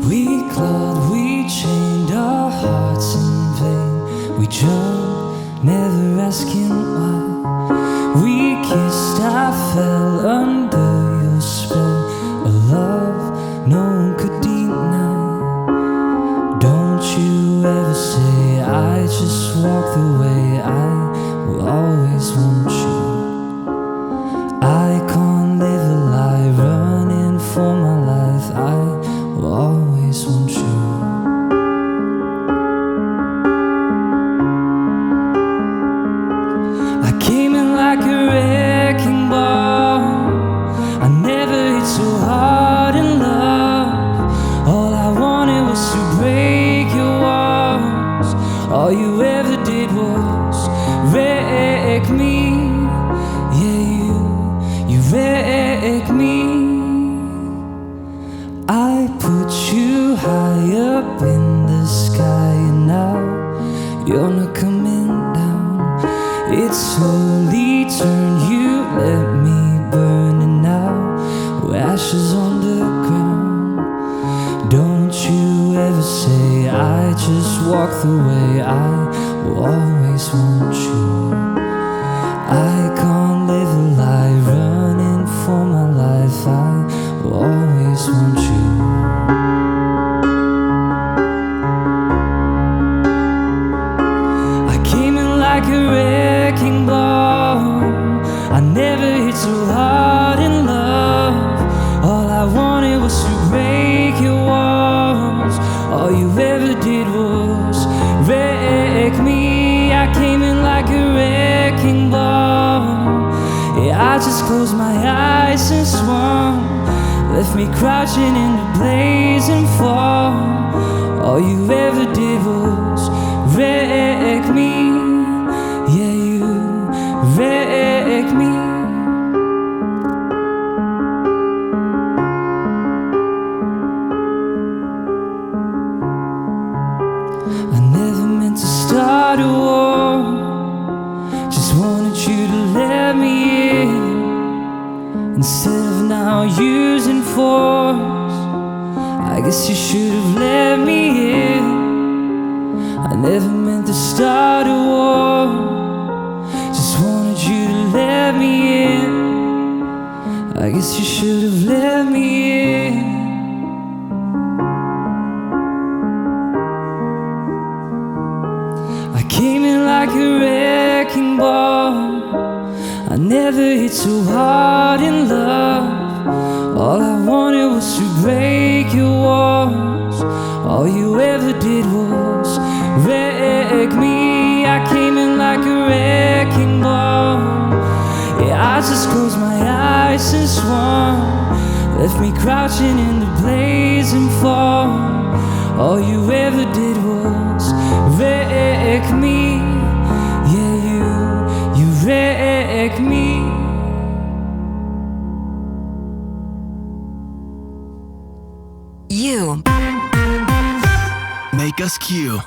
We clawed, we chained our hearts in vain. We jumped, never asking why. We kissed, I fell under your spell. A love no one could deny. Don't you ever say I just walk the way. I will always want you. I can't live a lie, running for my life. I will always want you. I came in like a wrecking ball. I never hit so hard in love. All I wanted was to break your walls. All you ever did was wreck me. You wreck me. I put you high up in the sky, and now you're not coming down. It slowly turned, you let me burn, and now we're ashes on the ground. Don't you ever say I just walk the way. I will always want you. I can't live a lie, running for my life. I will always want you. I came in like a wrecking ball. I never hit so hard in love. All I wanted was to break your walls. All you ever did was wreck me. I came in like a wrecking ball. Yeah, I just closed my eyes and swung, left me crouching in the blazing fall. All you ever did was wreck me. Yeah, you wreck me. I never meant to start a war. Just wanted you to let me in, instead of now using force. I guess you should have let me in. I never meant to start a war. Just wanted you to let me in. I guess you should have let me in. I came in like a wrecking ball. I never hit so hard in love. All I wanted was to break your walls. All you ever did was wreck me. I came in like a wrecking ball. Yeah, I just closed my eyes and swung, left me crouching in the blazing fall. All you ever did was wreck me. Yeah, you wreck me. You make us Q.